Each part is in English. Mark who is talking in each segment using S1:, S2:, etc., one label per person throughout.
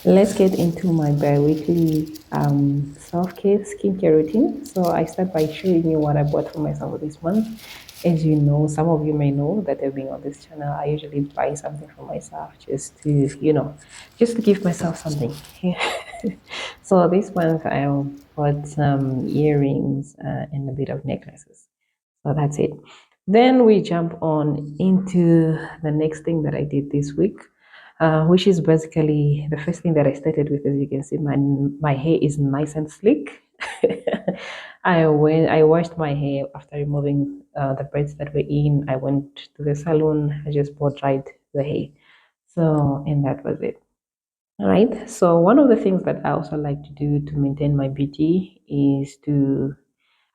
S1: Let's get into my bi-weekly self-care skincare routine. So I start by showing you what I bought for myself this month. As you know, some of you may know that I've been on this channel. I usually buy something for myself just to, just to give myself something. So this month I bought some earrings and a bit of necklaces. So that's it. Then we jump on into the next thing that I did this week, which is basically the first thing that I started with. As you can see, my hair is nice and sleek. I washed my hair after removing the braids that were in. I went to the salon. I just blow dried the hair. So and that was it. All right. So one of the things that I also like to do to maintain my beauty is to,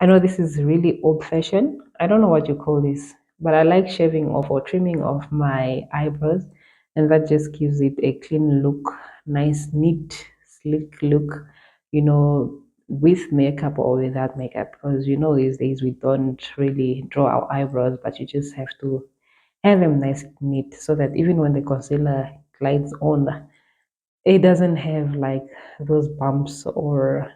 S1: I know this is really old fashioned. I don't know what you call this, but I like shaving off or trimming off my eyebrows, and that just gives it a clean look, nice, neat, sleek look, with makeup or without makeup. Because these days we don't really draw our eyebrows, but you just have to have them nice, neat, so that even when the concealer glides on, it doesn't have like those bumps or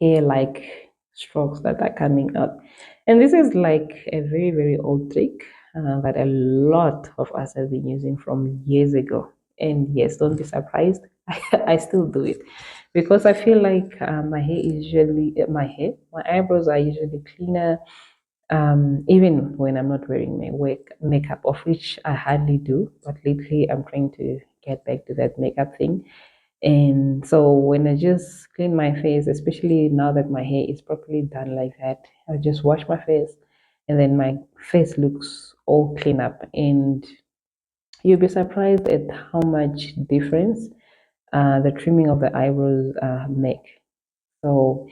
S1: hair like strokes that are coming up. And this is like a very, very old trick that a lot of us have been using from years ago. And yes, don't be surprised. I still do it because I feel like my hair is usually, my eyebrows are usually cleaner, even when I'm not wearing my makeup, of which I hardly do. But lately, I'm trying to get back to that makeup thing. And so when I just clean my face, especially now that my hair is properly done like that, I just wash my face and then my face looks all clean up. And you'll be surprised at how much difference the trimming of the eyebrows make. So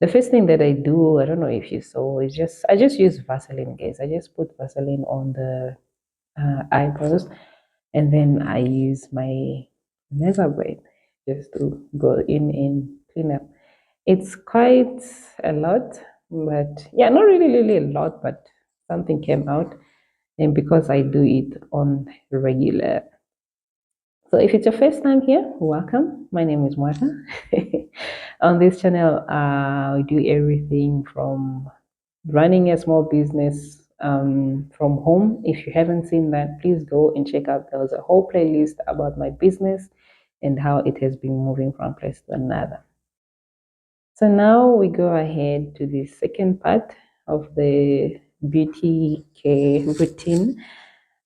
S1: the first thing that I do, I don't know if you saw, is I just use Vaseline, guys. I just put Vaseline on the eyebrows, and then I use my laser blade just to go in and clean up. It's quite a lot, but yeah, not really, really a lot, but something came out. And because I do it on regular. So if it's your first time here, welcome. My name is Martha. On this channel, we do everything from running a small business from home. If you haven't seen that, please go and check out. There was a whole playlist about my business and how it has been moving from place to another. So now we go ahead to the second part of the beauty care routine.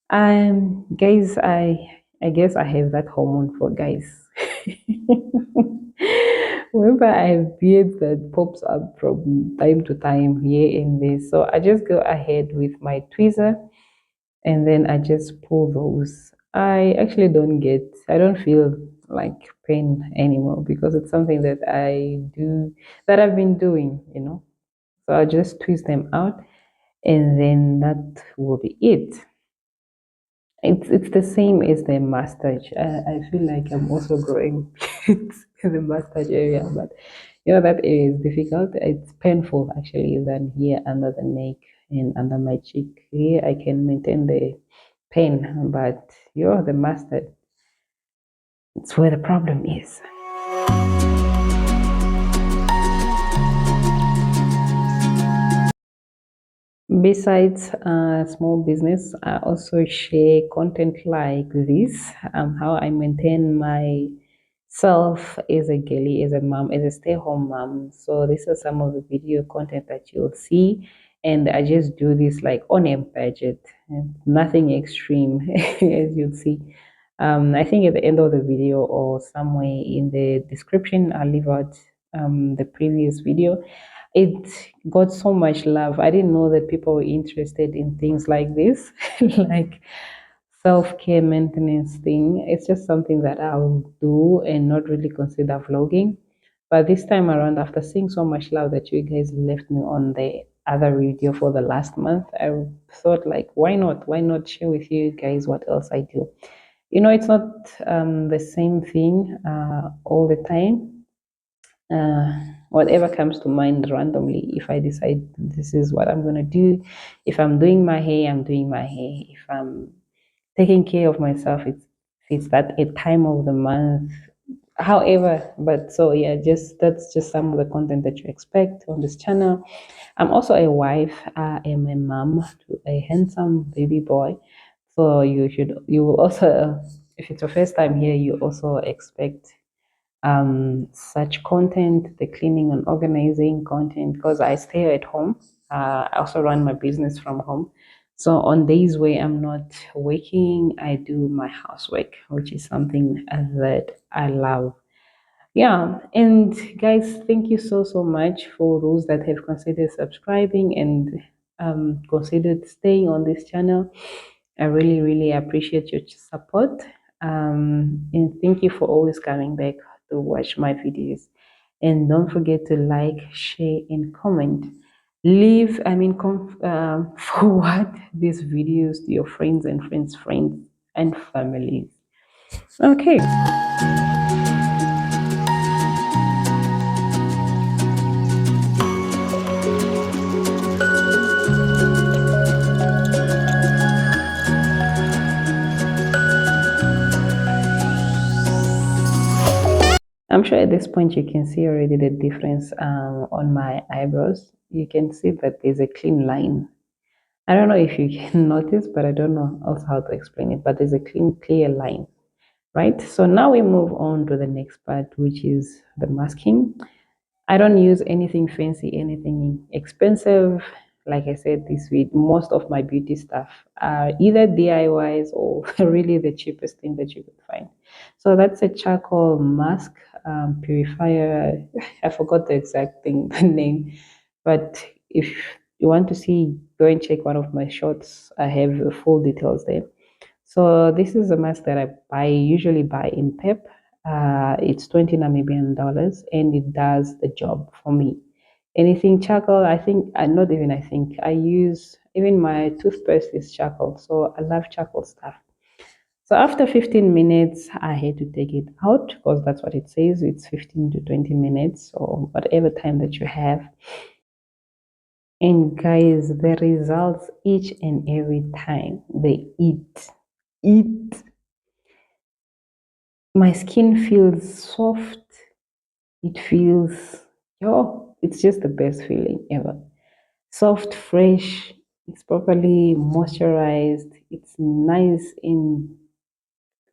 S1: Guys, I guess I have that hormone for guys. Whenever I have beards that pops up from time to time here and there, so I just go ahead with my tweezer and then I just pull those. I don't feel like pain anymore because it's something that that I've been doing. So I just twist them out and then that will be it. It's the same as the mustache. I feel like I'm also growing in the mustache area, but that area is difficult. It's painful actually than here under the neck and under my cheek. Here I can maintain the pain, but the mustache. It's where the problem is. Besides small business, I also share content like this, how I maintain myself as a girly, as a mom, as a stay-home mom. So this is some of the video content that you'll see, and I just do this like on a budget, and nothing extreme, as you'll see. I think at the end of the video or somewhere in the description, I'll leave out the previous video. It got so much love. I didn't know that people were interested in things like this, like self-care maintenance thing. It's just something that I'll do and not really consider vlogging. But this time around, after seeing so much love that you guys left me on the other video for the last month, I thought like, why not? Why not share with you guys what else I do? It's not the same thing all the time. Whatever comes to mind randomly, if I decide this is what I'm going to do. If I'm doing my hair, I'm doing my hair. If I'm taking care of myself, it's that a time of the month however, but so yeah, just that's just some of the content that you expect on this channel. I'm also a wife. I am a mom to a handsome baby boy. So you will also, if it's your first time here, you also expect such content, the cleaning and organizing content, because I stay at home. I also run my business from home. So on days where I'm not working, I do my housework, which is something that I love. Yeah, and guys, thank you so much for those that have considered subscribing and considered staying on this channel. I really appreciate your support. And thank you for always coming back to watch my videos. And don't forget to like, share, and comment. Forward these videos to your friends and friends and families. Okay. I'm sure at this point you can see already the difference on my eyebrows. You can see that there's a clean line. I don't know if you can notice, but I don't know also how to explain it, but there's a clean, clear line, right? So now we move on to the next part, which is the masking. I don't use anything fancy, anything expensive. Like I said this week, most of my beauty stuff are either DIYs or really the cheapest thing that you could find. So that's a charcoal mask purifier. I forgot the exact thing, the name. But if you want to see, go and check one of my shorts. I have the full details there. So this is a mask that usually buy in Pep. It's 20 Namibian dollars and it does the job for me. Anything charcoal, I think, not even I think, I use, even my toothpaste is charcoal. So I love charcoal stuff. So after 15 minutes, I had to take it out because that's what it says. It's 15 to 20 minutes or whatever time that you have. And guys, the results each and every time they eat. My skin feels soft. It feels, it's just the best feeling ever. Soft, fresh, it's properly moisturized, it's nice in,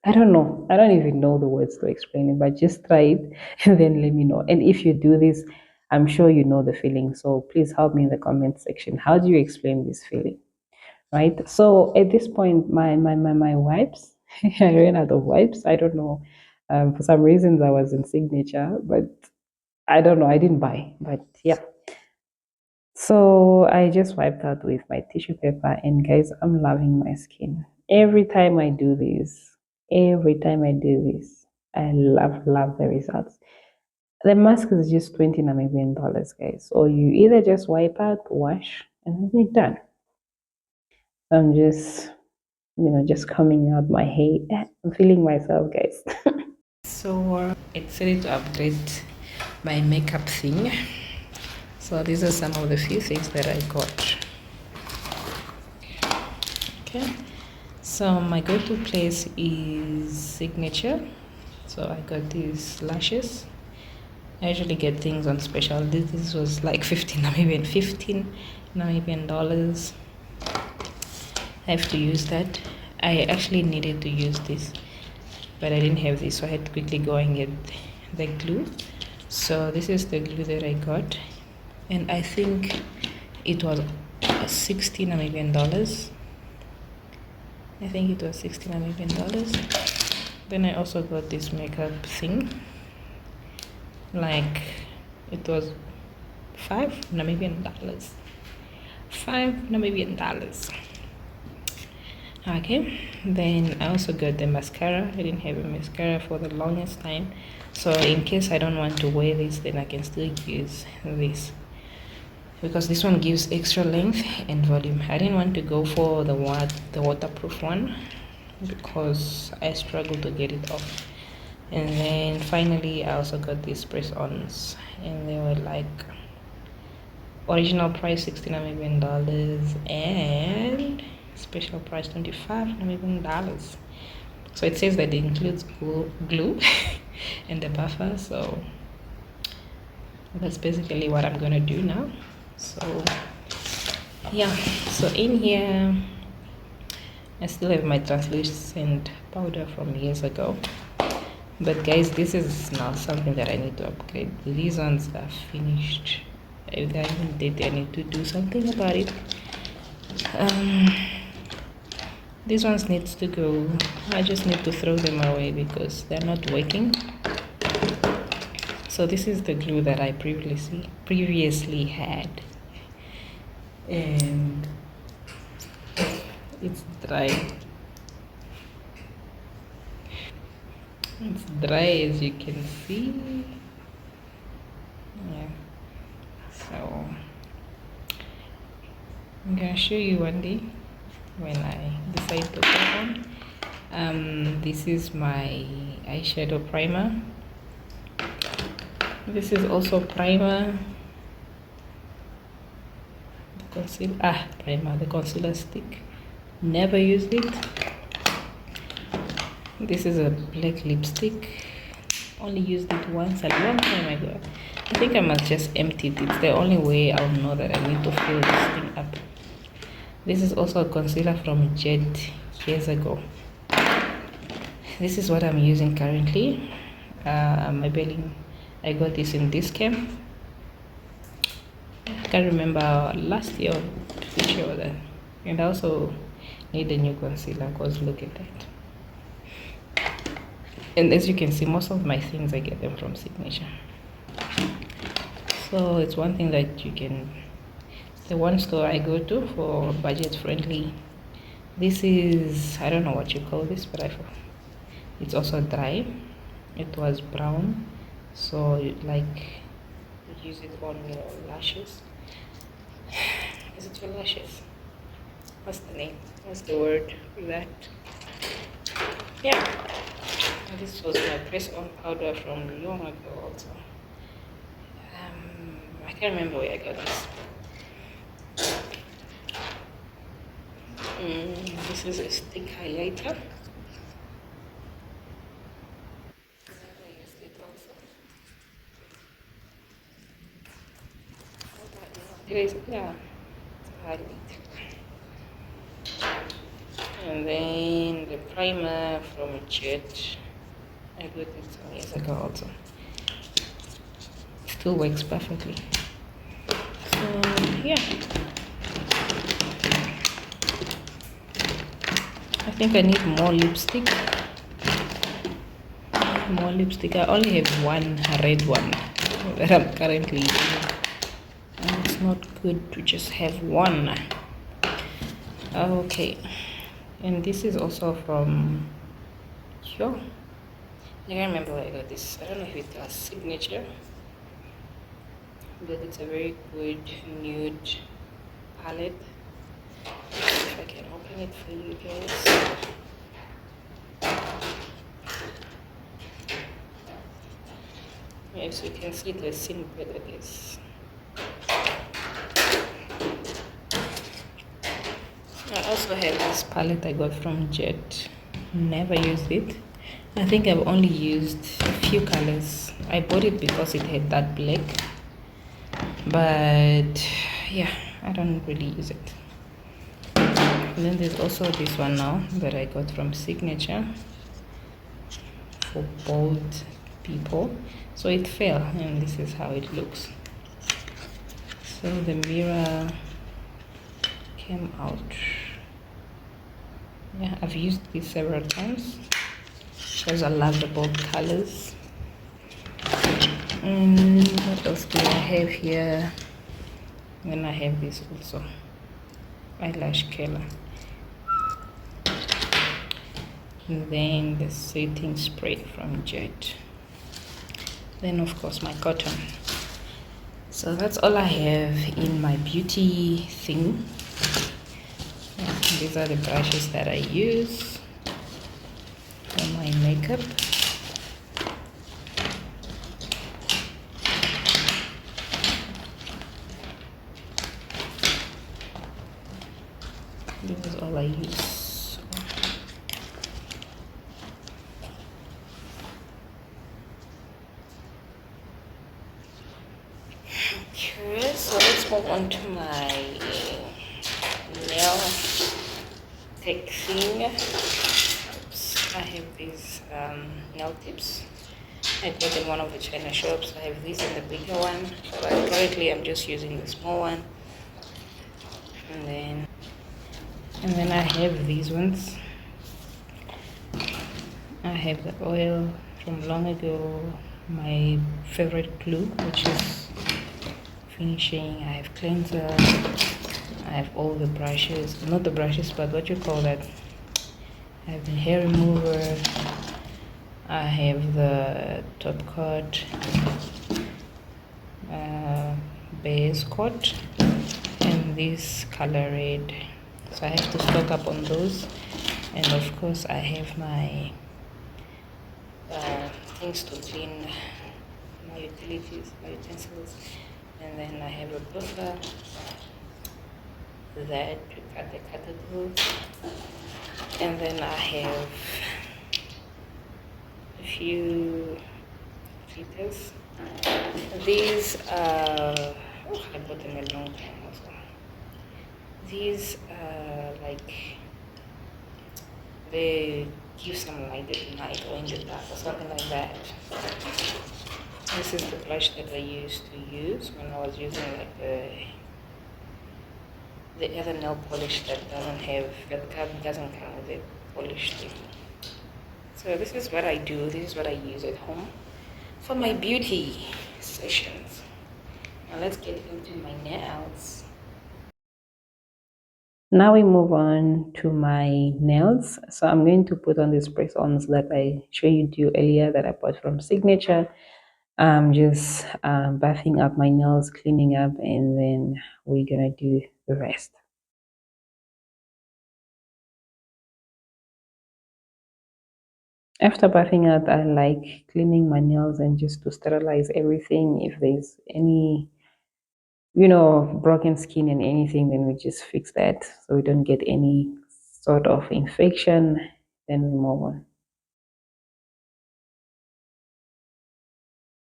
S1: I don't know, I don't even know the words to explain it, but just try it and then let me know. And if you do this, I'm sure you know the feeling. So please help me in the comment section. How do you explain this feeling? Right? So at this point, my wipes, I ran out of wipes. I don't know. For some reasons, I was in signature, but I don't know. I didn't buy, but yeah. So I just wiped out with my tissue paper, and guys, I'm loving my skin. Every time I do this, I love the results. The mask is just 20 Namibian dollars, guys. So you either just wipe out, wash, and then you're done. I'm just coming out my hair. I'm feeling myself, guys. So it's ready to upgrade my makeup thing. So these are some of the few things that I got. Okay, so my go-to place is Signature. So I got these lashes. I usually get things on special. This was like 15 Namibian dollars. I have to use that. I actually needed to use this, but I didn't have this, so I had to quickly go and get the glue. So this is the glue that I got, and I think it was 60 Namibian dollars. I think it was 60 Namibian dollars. Then I also got this makeup thing, like it was 5 Namibian dollars. 5 Namibian dollars. Okay, then I also got the mascara. I didn't have a mascara for the longest time, so in case I don't want to wear this, then I can still use this, because this one gives extra length and volume. I didn't want to go for the waterproof one because I struggled to get it off. And then finally I also got these press-ons, and they were like original price 60 Namibian dollars and special price 25 Namibian dollars. So it says that it includes glue and the buffer. So that's basically what I'm gonna do now. So yeah, so in here I still have my translucent powder from years ago, but guys, this is now something that I need to upgrade. These ones are finished. If they're even dead, I need to do something about it. These ones needs to go. I just need to throw them away because they're not working. So this is the glue that I previously had, and it's dry. It's dry, as you can see. Yeah. So I'm gonna show you one day when I decide to put on. This is my eyeshadow primer. This is also primer. Primer, the concealer stick. Never used it. This is a black lipstick. Only used it once a long time ago. I think I must just empty it. It's the only way I'll know that I need to fill this thing up. This is also a concealer from Jet years ago. This is what I'm using currently. I got this in this camp. I can't remember last year or which year was that. And I also need a new concealer because look at that. And as you can see, most of my things I get them from Signature. So it's one thing that you can, it's the one store I go to for budget friendly. This is, I don't know what you call this, but it's also dry. It was brown, so you use it on your lashes. Is it your lashes? What's the name? What's the word for that? Yeah. And this was my press-on powder from long ago also. I can't remember where I got this. This is a stick highlighter. Yeah, highlight. And then the primer from Jet. I got it some years ago also. Still works perfectly. So yeah, I think I need more lipstick. I only have one red one that I'm currently using, and it's not good to just have one. Okay, and this is also from Kyo. I can't remember where I got this. I don't know if it was Signature, but it's a very good nude palette. If I can open it for you guys. Yes, you can see the scene better this. I also have this palette I got from Jet. Never used it. I think I've only used a few colors. I bought it because it had that black, but yeah, I don't really use it. And then there's also this one now that I got from Signature for bold people. So it fell, and this is how it looks. So the mirror came out. Yeah, I've used this several times because I love the bold colors. And what else do I have here? Then I have this also, eyelash curler. And then the setting spray from Jet. Then of course my cotton. So that's all I have in my beauty thing. Yeah, these are the brushes that I use for my makeup. This is all I use. let's move on to my nail tech thing. Oops. I have these nail tips. I got in one of the China shops. I have this in the bigger one, but currently I'm just using the small one. And then I have these ones. I have the oil from long ago, my favorite glue, which is finishing. I have cleanser. I have all the brushes, not the brushes, but what you call that. I have the hair remover. I have the top coat, base coat, and this color red. So I have to stock up on those. And of course I have my things to clean my utilities, my utensils. And then I have a buffer that to cut the cutter through. And then I have a few filters. These I bought them a long time also. These like they give some light at night or in the dark or something like that. This is the blush that I used to use when I was using like the other nail polish that doesn't come with a polish thing. So this is what I do. This is what I use at home for my beauty sessions. Now let's get into my nails. Now we move on to my nails. So I'm going to put on these press-ons that I showed you earlier that I bought from Signature. I'm just buffing up my nails, cleaning up, and then we're gonna do the rest. After buffing up, I like cleaning my nails and just to sterilize everything. If there's any broken skin and anything, then we just fix that so we don't get any sort of infection. Then we move on.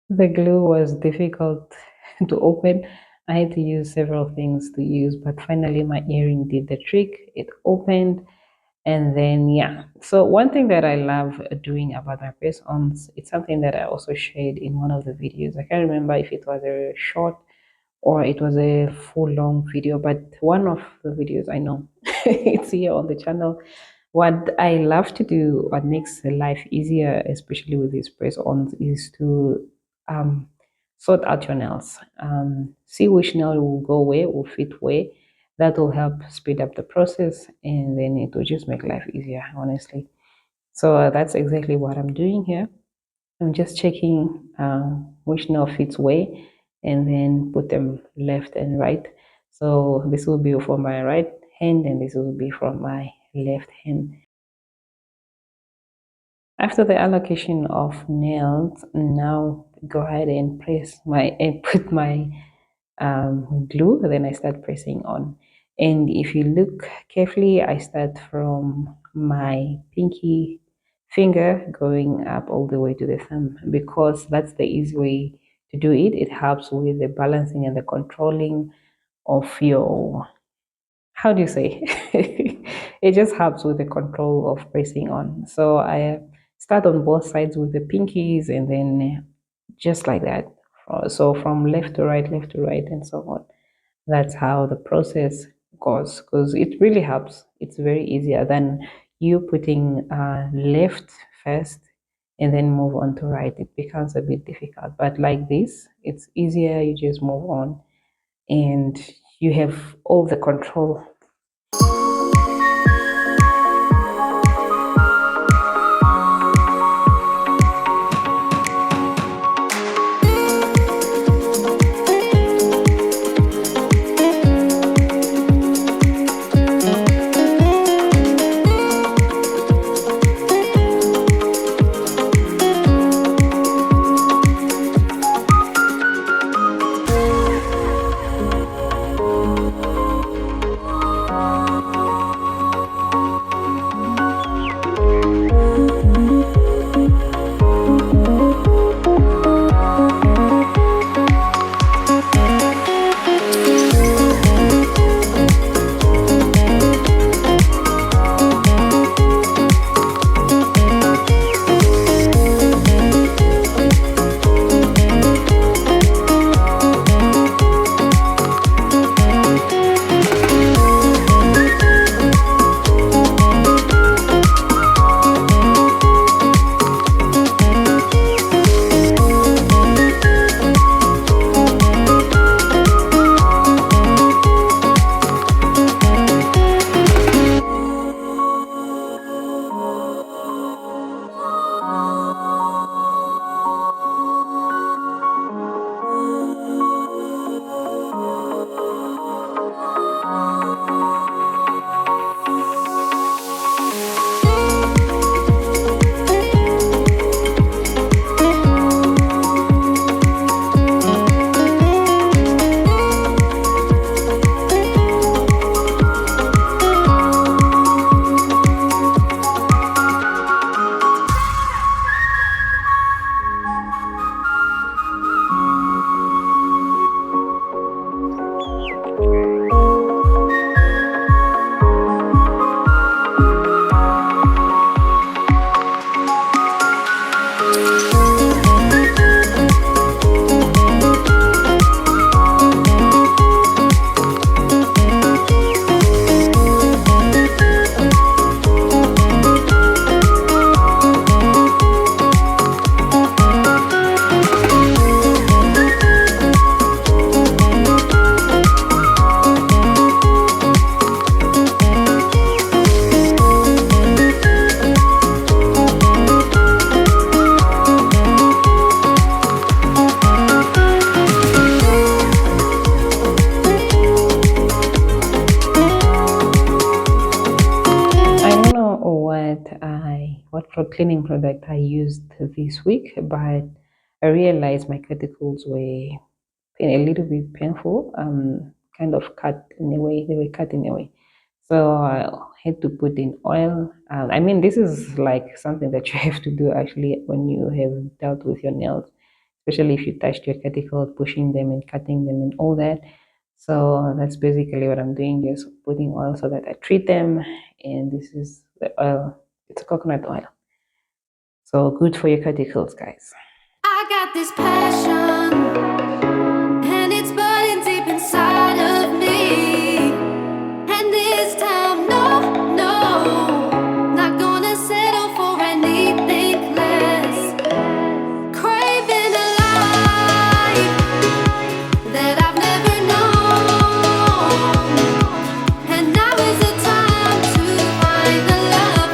S1: The glue was difficult to open. I had to use several things to use, but finally my earring did the trick. It opened. And then, yeah. So one thing that I love doing about my press-ons, it's something that I also shared in one of the videos. I can't remember if it was a short or it was a full long video, but one of the videos I know it's here on the channel. What I love to do, what makes life easier, especially with these press-ons, is to sort out your nails. See which nail will go where, will fit where. That will help speed up the process, and then it will just make life easier, honestly. So that's exactly what I'm doing here. I'm just checking which nail fits where, and then put them left and right. So this will be for my right hand, and this will be from my left hand. After the allocation of nails, now go ahead and put my glue. Then I start pressing on. And if you look carefully, I start from my pinky finger going up all the way to the thumb, because that's the easy way to do it. It helps with the balancing and the controlling of your, how do you say? It just helps with the control of pressing on. So I start on both sides with the pinkies, and then just like that. So from left to right, and so on. That's how the process goes, because it really helps. It's very easier than you putting left first and then move on to right. It becomes a bit difficult, but like this, it's easier. You just move on and you have all the control. cleaning product I used this week, but I realized my cuticles were a little bit painful, kind of cut in a way, they were cut in a way. So I had to put in oil. I mean, this is like something that you have to do actually when you have dealt with your nails, especially if you touched your cuticles, pushing them and cutting them and all that. So that's basically what I'm doing, just putting oil so that I treat them. And this is the oil, it's a coconut oil. So good for your cuticles, guys.
S2: I got this passion, and it's burning deep inside of me. And this time, no, no, not gonna settle for anything less. Craving a life that I've never known. And now is the time to find the love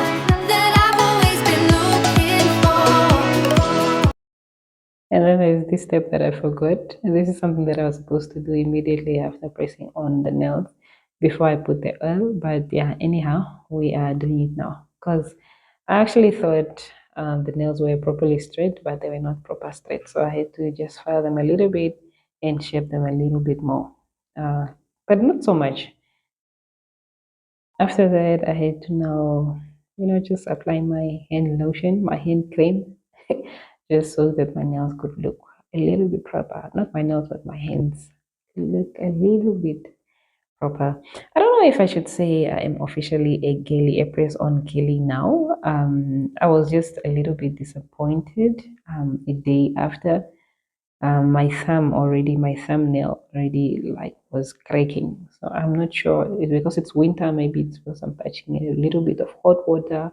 S2: that I've always been looking for.
S1: And then there's this step that I forgot. And this is something that I was supposed to do immediately after pressing on the nails before I put the oil. But yeah, anyhow, we are doing it now because I actually thought the nails were properly straight, but they were not proper straight. So I had to just file them a little bit and shape them a little bit more, but not so much. After that, I had to now, just apply my hand lotion, my hand cream, just so that my nails could look a little bit proper. Not my nails, but my hands look a little bit proper. I don't know if I should say I am officially a girly, a press on girly now. I was just a little bit disappointed a day after my thumbnail already like was cracking. So I'm not sure. It's because it's winter, maybe it's because I'm touching a little bit of hot water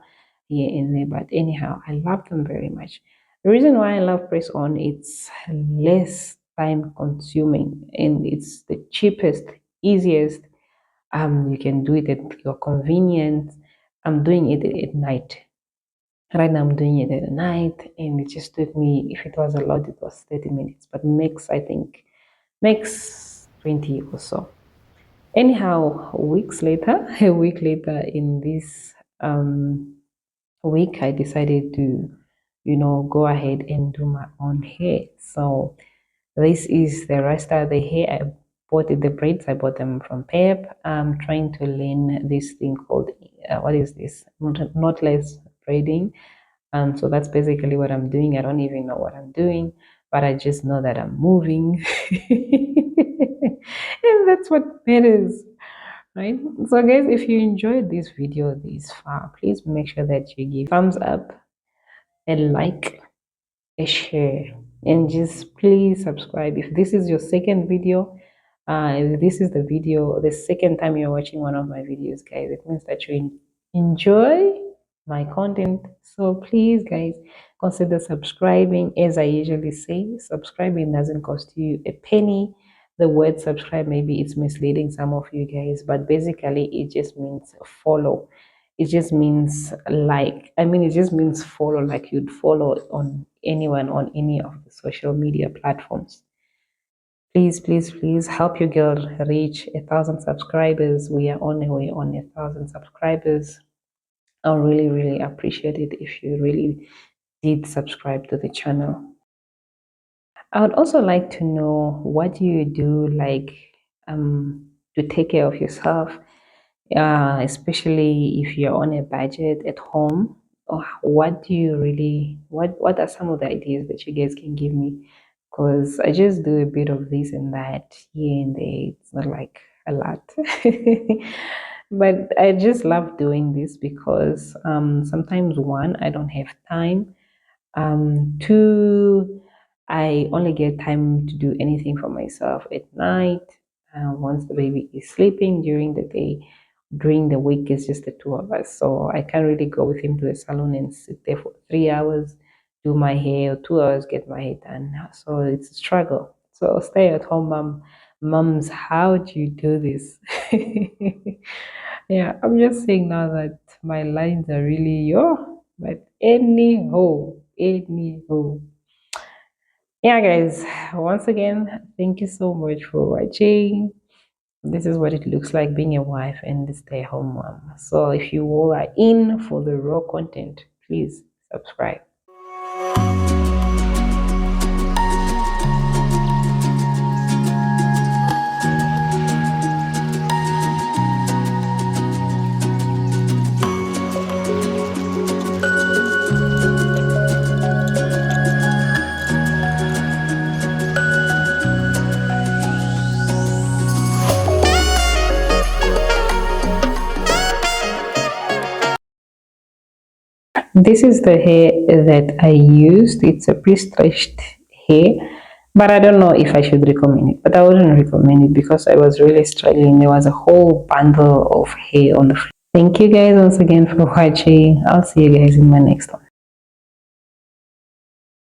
S1: here and there. But anyhow, I love them very much. The reason why I love press on, it's less time consuming and it's the cheapest, easiest. You can do it at your convenience. I'm doing it at night. Right now, I'm doing it at night, and it just took me, if it was a lot, it was 30 minutes, but max, I think, max 20 or so. Anyhow, weeks later, a week later in this week, I decided to, go ahead and do my own hair. So this is the rest of the hair. I bought the braids. I bought them from Pep. I'm trying to learn this thing called what is this? Knotless braiding. So that's basically what I'm doing. I don't even know what I'm doing, but I just know that I'm moving, and that's what matters, right? So, guys, if you enjoyed this video this far, please make sure that you give thumbs up, a like, a share, and just please subscribe. If this is your second video, if this is the second time you're watching one of my videos, guys, it means that you enjoy my content. So please, guys, consider subscribing. As I usually say, subscribing doesn't cost you a penny. The word subscribe, maybe it's misleading some of you guys, but basically it just means follow. It just means like, I mean, it just means follow, like you'd follow on anyone on any of the social media platforms. Please, please, please help your girl reach 1,000 subscribers. We are on the way on 1,000 subscribers. I'll really, really appreciate it if you really did subscribe to the channel. I would also like to know what you do like to take care of yourself, especially if you're on a budget at home. Or what do you really what are some of the ideas that you guys can give me? Because I just do a bit of this and that here and there. It's not like a lot. But I just love doing this because sometimes one, I don't have time. Two, I only get time to do anything for myself at night. Once the baby is sleeping during the day, during the week, it's just the two of us. So I can't really go with him to the salon and sit there for 3 hours, do my hair, or 2 hours, get my hair done. So it's a struggle. So stay at home, moms, how do you do this? Yeah, I'm just saying now that my lines are really but anyhow. Yeah, guys, once again, thank you so much for watching. This is what it looks like being a wife and a stay-home mom. So if you all are in for the raw content, please subscribe. This is the hair that I used. It's a pre-stretched hair, but I don't know if I should recommend it. But I wouldn't recommend it because I was really struggling. There was a whole bundle of hair on the floor. Thank you guys once again for watching. I'll see you guys in my next one.